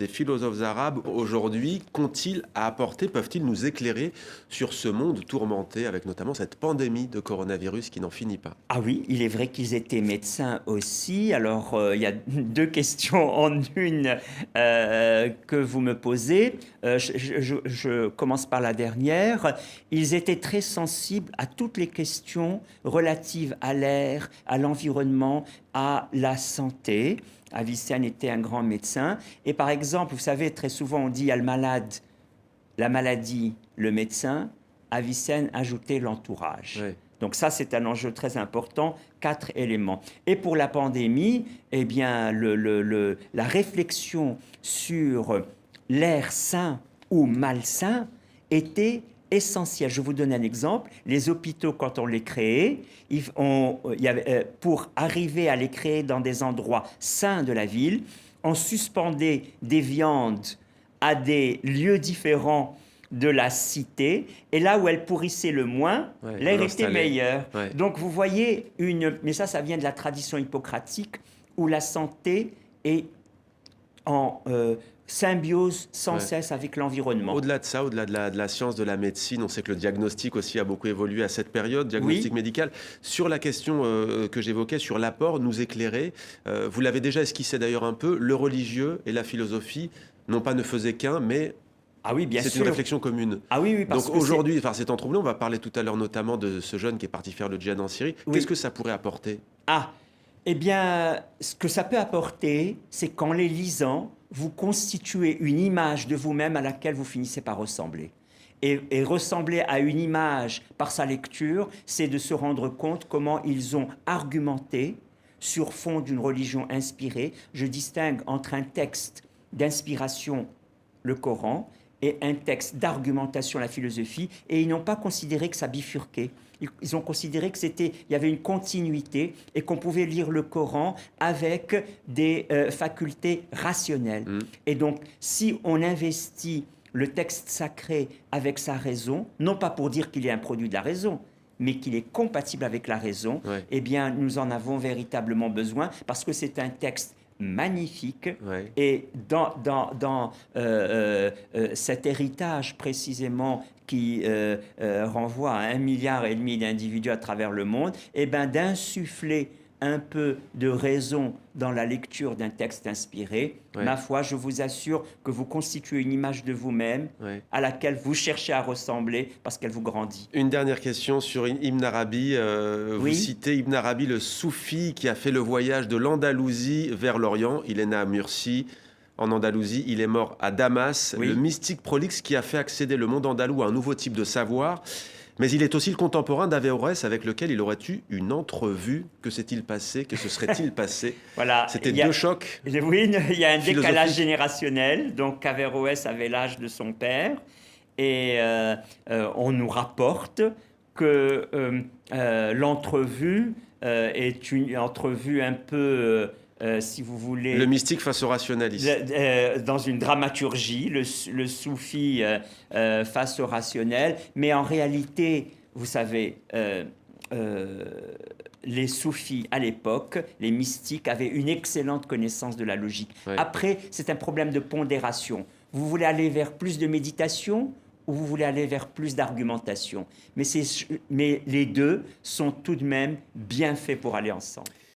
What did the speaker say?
des philosophes arabes aujourd'hui qu'ont-ils à apporter, peuvent-ils nous éclairer sur ce monde tourmenté avec notamment cette pandémie de coronavirus qui n'en finit pas? Ah oui, il est vrai qu'ils étaient médecins aussi. Alors, il y a deux questions en une que vous me posez. Je commence par la dernière. Ils étaient très sensibles à toutes les questions relatives à l'air, à l'environnement, à la santé. Avicenne était un grand médecin. Et par exemple, vous savez, très souvent on dit il y a le malade, la maladie, le médecin. Avicenne ajoutait l'entourage. Ouais. Donc ça, c'est un enjeu très important, 4 éléments. Et pour la pandémie, eh bien, la réflexion sur l'air sain ou malsain était essentielle. Je vous donne un exemple. Les hôpitaux, quand on les créait, pour arriver à les créer dans des endroits sains de la ville, on suspendait des viandes à des lieux différents de la cité, et là où elle pourrissait le moins, Ouais, l'air on était installait. meilleur. Ouais. Donc vous voyez, mais ça vient de la tradition hippocratique, où la santé est en symbiose sans Ouais. cesse avec l'environnement. Au-delà de ça, au-delà de la science, de la médecine, on sait que le diagnostic aussi a beaucoup évolué à cette période, diagnostic Oui. médical. Sur la question que j'évoquais, sur l'apport, nous éclairer, vous l'avez déjà esquissé d'ailleurs un peu, le religieux et la philosophie, non pas ne faisaient qu'un, mais Ah oui, bien c'est sûr. une réflexion commune. Ah oui, oui, parce Donc que aujourd'hui, enfin, c'est troublant, on va parler tout à l'heure notamment de ce jeune qui est parti faire le djihad en Syrie. Oui. Qu'est-ce que ça pourrait apporter? Ah, eh bien, ce que ça peut apporter, c'est qu'en les lisant, vous constituez une image de vous-même à laquelle vous finissez par ressembler. Et ressembler à une image par sa lecture, c'est de se rendre compte comment ils ont argumenté sur fond d'une religion inspirée. Je distingue entre un texte d'inspiration, le Coran, et un texte d'argumentation, la philosophie, et ils n'ont pas considéré que ça bifurquait. Ils ont considéré il y avait une continuité et qu'on pouvait lire le Coran avec des facultés rationnelles. Et donc, si on investit le texte sacré avec sa raison, non pas pour dire qu'il est un produit de la raison, mais qu'il est compatible avec la raison, Ouais. eh bien, nous en avons véritablement besoin parce que c'est un texte magnifique. Ouais. Et dans cet héritage précisément qui renvoie à 1,5 milliard d'individus à travers le monde, eh ben, d'insuffler un peu de raison dans la lecture d'un texte inspiré, Ouais. ma foi, je vous assure que vous constituez une image de vous-même Ouais. à laquelle vous cherchez à ressembler parce qu'elle vous grandit. Une dernière question sur Ibn Arabi. Vous Oui. citez Ibn Arabi, le soufi qui a fait le voyage de l'Andalousie vers l'Orient. Il est né à Murcie, en Andalousie. Il est mort à Damas. Oui. Le mystique prolixe qui a fait accéder le monde andalou à un nouveau type de savoir. Mais il est aussi le contemporain d'Averroès avec lequel il aurait eu une entrevue. Que s'est-il passé? Que se serait-il passé? Voilà. C'était Il y a- deux chocs. Oui, il y a un décalage Philosophique. générationnel. Donc, Averroès avait l'âge de son père. Et on nous rapporte que l'entrevue est une entrevue un peu, si vous voulez, Le mystique face au rationaliste. dans une dramaturgie, le soufi face au rationnel. Mais en réalité, vous savez, les soufis à l'époque, les mystiques, avaient une excellente connaissance de la logique. Ouais. Après, c'est un problème de pondération. Vous voulez aller vers plus de méditation ou vous voulez aller vers plus d'argumentation. Mais les deux sont tout de même bien faits pour aller ensemble.